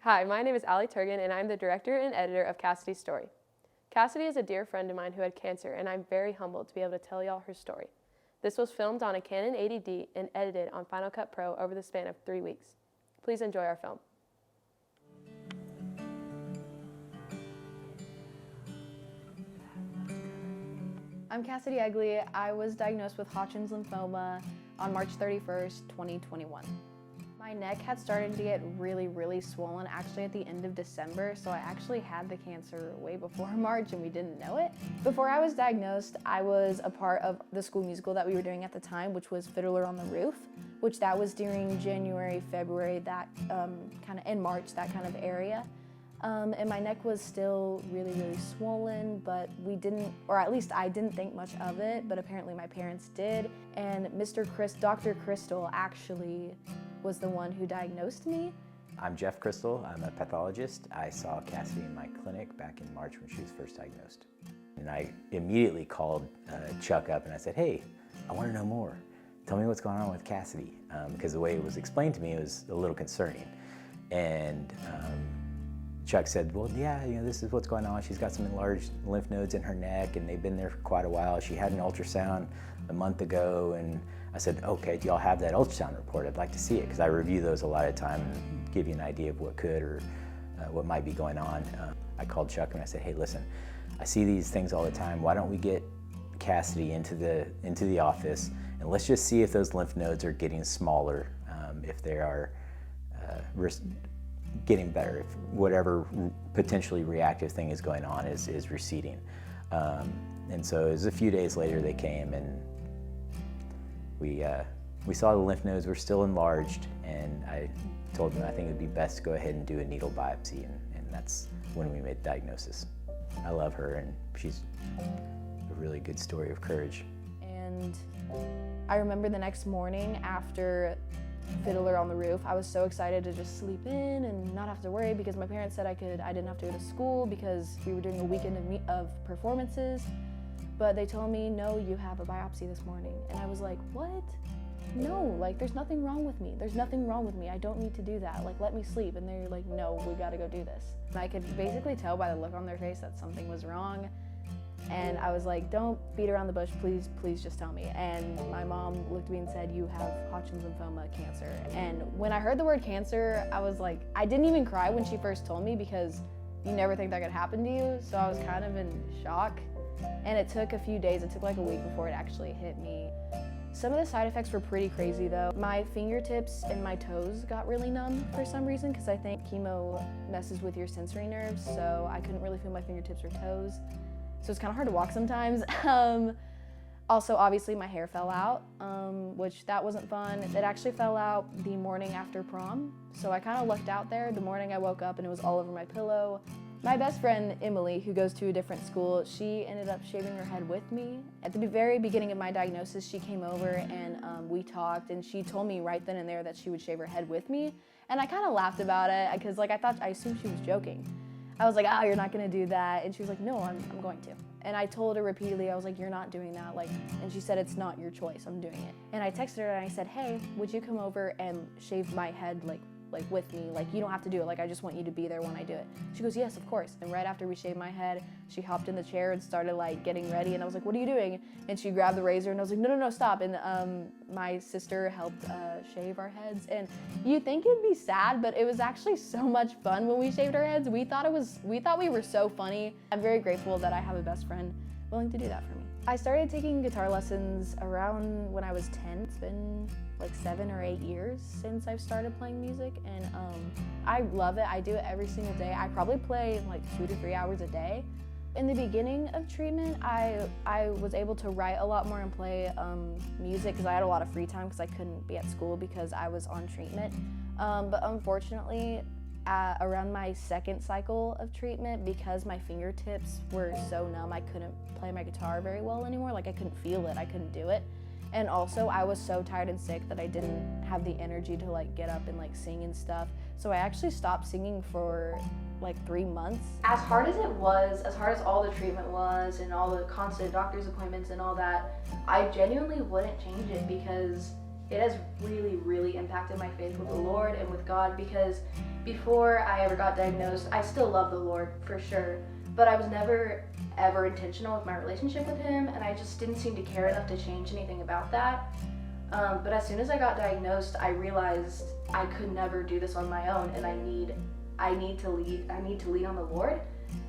Hi, my name is Turgon, and I'm the director and editor of Cassidy's story. Cassidy is a dear friend of mine who had cancer, and I'm very humbled to be able to tell y'all her story. This was filmed on a Canon 80D and edited on Final Cut Pro over the span of 3 weeks. Please enjoy our film. I'm Cassidy Egley. I was diagnosed with Hodgkin's lymphoma on March 31st, 2021. My neck had started to get really swollen actually at the end of December, so I actually had the cancer way before March and we didn't know it. Before I was diagnosed, I was a part of the school musical that we were doing at the time, which was Fiddler on the Roof, which that was during January, February, that in March, that kind of area. And my neck was still really swollen, but we didn't, or at least I didn't think much of it, but apparently my parents did. And Dr. Crystal actually was the one who diagnosed me. I'm Jeff Crystal. I'm a pathologist. I saw Cassidy in my clinic back in March when she was first diagnosed. And I immediately called Chuck up and I said, hey, I want to know more. Tell me what's going on with Cassidy. Because the way it was explained to me, it was a little concerning. And Chuck said, well, yeah, this is what's going on. She's got some enlarged lymph nodes in her neck and they've been there for quite a while. She had an ultrasound a month ago, and I said, okay, do y'all have that ultrasound report? I'd like to see it, because I review those a lot of time and give you an idea of what could or what might be going on. I called Chuck and I said, hey, listen, I see these things all the time. Why don't we get Cassidy into the office and let's just see if those lymph nodes are getting smaller, if they are getting better, if whatever potentially reactive thing is going on is receding. And so it was a few days later they came and we saw the lymph nodes were still enlarged, and I told them I think it would be best to go ahead and do a needle biopsy, and that's when we made the diagnosis. I love her, and she's a really good story of courage. And I remember the next morning after Fiddler on the Roof, I was so excited to just sleep in and not have to worry, because my parents said I didn't have to go to school because we were doing a weekend of performances. But they told me, no, you have a biopsy this morning. And I was like, what? No, like, there's nothing wrong with me. There's nothing wrong with me. I don't need to do that. Like, let me sleep. And they're like, no, we gotta go do this. And I could basically tell by the look on their face that something was wrong. And I was like, don't beat around the bush, please just tell me. And my mom looked at me and said, you have Hodgkin's lymphoma, cancer. And when I heard the word cancer, I was like, I didn't even cry when she first told me, because you never think that could happen to you. So I was kind of in shock. And it took a few days, it took like a week before it actually hit me. Some of the side effects were pretty crazy though. My fingertips and my toes got really numb for some reason, because I think chemo messes with your sensory nerves, so I couldn't really feel my fingertips or toes. So it's kind of hard to walk sometimes. Also, obviously my hair fell out, which that wasn't fun. It actually fell out the morning after prom. So I kind of lucked out there. The morning I woke up and it was all over my pillow. My best friend, Emily, who goes to a different school, she ended up shaving her head with me. At the very beginning of my diagnosis, she came over and we talked, and she told me right then and there that she would shave her head with me. And I kind of laughed about it, because I assumed she was joking. I was like, oh, you're not gonna do that. And she was like, no, I'm going to. And I told her repeatedly, I was like, you're not doing that. And she said, it's not your choice, I'm doing it. And I texted her and I said, hey, would you come over and shave my head with me? You don't have to do it. I just want you to be there when I do it. She goes, yes, of course. And right after we shaved my head, she hopped in the chair and started getting ready. And I was like, what are you doing? And she grabbed the razor and I was like, no, stop. And my sister helped shave our heads. And you think it'd be sad, but it was actually so much fun when we shaved our heads. We thought we were so funny. I'm very grateful that I have a best friend willing to do that for me. I started taking guitar lessons around when I was 10. It's been 7 or 8 years since I've started playing music, and I love it. I do it every single day. I probably play 2 to 3 hours a day. In the beginning of treatment, I was able to write a lot more and play music, because I had a lot of free time because I couldn't be at school because I was on treatment. But unfortunately, around my second cycle of treatment, because my fingertips were so numb, I couldn't play my guitar very well anymore. I couldn't feel it, I couldn't do it. And also, I was so tired and sick that I didn't have the energy to get up and sing and stuff. So I actually stopped singing for 3 months. As hard as it was, as hard as all the treatment was and all the constant doctor's appointments and all that, I genuinely wouldn't change it, because It has really, really impacted my faith with the Lord and with God, because before I ever got diagnosed, I still love the Lord for sure, but I was never ever intentional with my relationship with Him, and I just didn't seem to care enough to change anything about that. But as soon as I got diagnosed, I realized I could never do this on my own, and I need to lean on the Lord.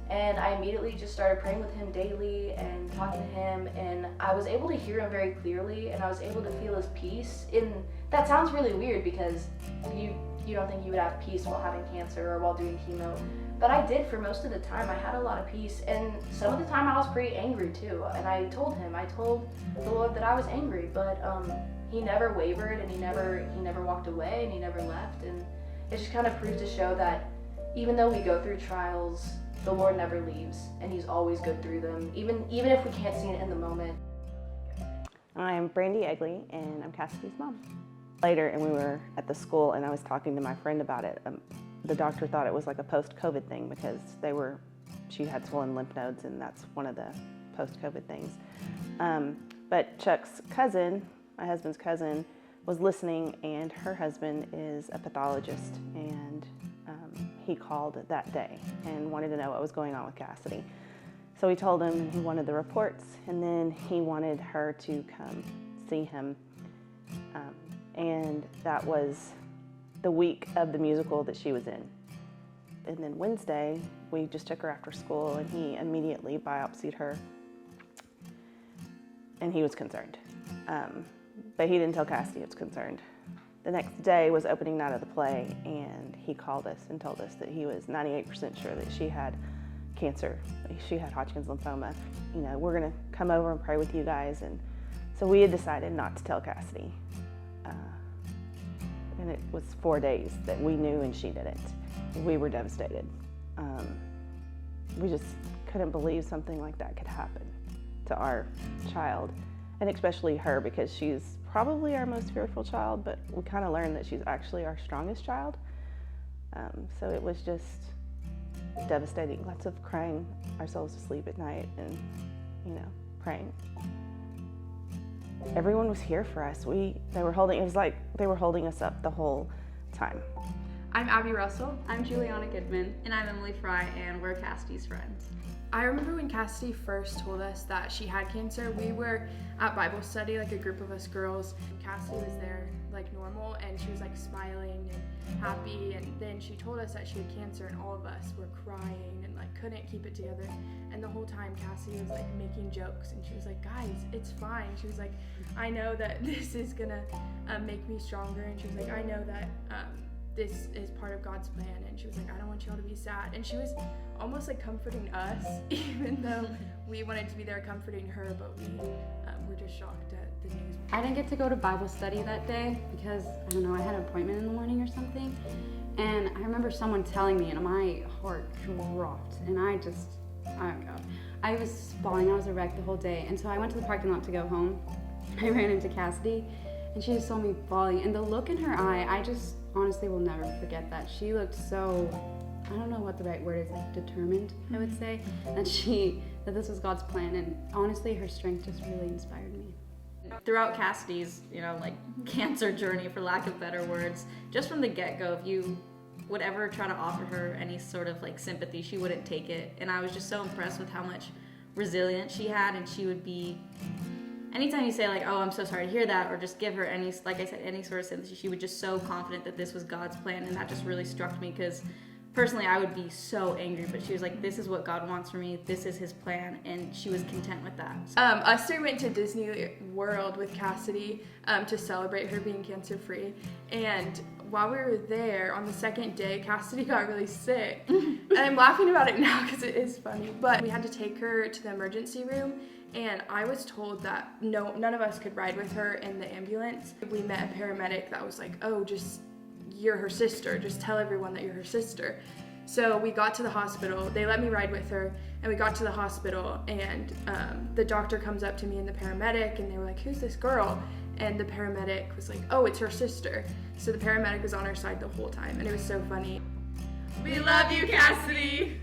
And I immediately just started praying with Him daily and talking to Him, and I was able to hear Him very clearly, and I was able to feel His peace. That sounds really weird, because you don't think you would have peace while having cancer or while doing chemo, but I did for most of the time. I had a lot of peace, and some of the time I was pretty angry too, and I told the Lord that I was angry, but He never wavered, and He never walked away, and He never left. And it just kind of proved to show that even though we go through trials, the Lord never leaves, and He's always good through them, even if we can't see it in the moment. I'm Brandy Egley, and I'm Cassidy's mom. Later, and we were at the school, and I was talking to my friend about it. The doctor thought it was like a post-COVID thing, because she had swollen lymph nodes, and that's one of the post-COVID things. But Chuck's cousin, my husband's cousin, was listening, and her husband is a pathologist, and he called that day and wanted to know what was going on with Cassidy. So he told him, and he wanted the reports, and then he wanted her to come see him. And that was the week of the musical that she was in. And then Wednesday, we just took her after school, and he immediately biopsied her, and he was concerned. But he didn't tell Cassidy he was concerned. The next day was opening night of the play, and he called us and told us that he was 98% sure that she had cancer. She had Hodgkin's lymphoma. You know, we're gonna come over and pray with you guys. And so we had decided not to tell Cassidy. And it was 4 days that we knew and she didn't. We were devastated. We just couldn't believe something like that could happen to our child, and especially her, because she's probably our most fearful child, but we kind of learned that she's actually our strongest child. So it was just devastating. Lots of crying ourselves to sleep at night, and praying. Everyone was here for us. It was like they were holding us up the whole time. I'm Abby Russell. I'm Juliana Goodman. And I'm Emily Fry, and we're Cassidy's friends. I remember when Cassidy first told us that she had cancer, we were at Bible study, like a group of us girls. Cassidy was there like normal, and she was like smiling and happy, and then she told us that she had cancer, and all of us were crying and like couldn't keep it together. And the whole time Cassidy was like making jokes, and she was like, guys, it's fine. She was like, I know that this is gonna make me stronger, and she was like, I know that this is part of God's plan, and she was like, I don't want y'all to be sad. And she was almost like comforting us, even though we wanted to be there comforting her, but we were just shocked at the news. I didn't get to go to Bible study that day because, I don't know, I had an appointment in the morning or something. And I remember someone telling me, and my heart dropped, and I was bawling. I was a wreck the whole day. And so I went to the parking lot to go home. I ran into Cassidy, and she just saw me bawling. And the look in her eye, I just honestly will never forget that. She looked so, I don't know what the right word is, like determined, I would say, that this was God's plan. And honestly, her strength just really inspired me. Throughout Cassidy's, cancer journey, for lack of better words, just from the get-go, if you would ever try to offer her any sort of sympathy, she wouldn't take it. And I was just so impressed with how much resilience she had, and she would be, anytime you say oh, I'm so sorry to hear that, or just give her any sort of sympathy, she would just so confident that this was God's plan. And that just really struck me, because personally I would be so angry, but she was like, this is what God wants for me, this is His plan, and she was content with that. Us three went to Disney World with Cassidy to celebrate her being cancer-free, and while we were there, on the second day, Cassidy got really sick. And I'm laughing about it now because it is funny, but we had to take her to the emergency room, and I was told that none of us could ride with her in the ambulance. We met a paramedic that was like, oh, you're her sister, just tell everyone that you're her sister. So we got to the hospital, they let me ride with her, and we got to the hospital, and the doctor comes up to me and the paramedic, and they were like, who's this girl? And the paramedic was like, oh, it's her sister. So the paramedic was on her side the whole time, and it was so funny. We love you, Cassidy!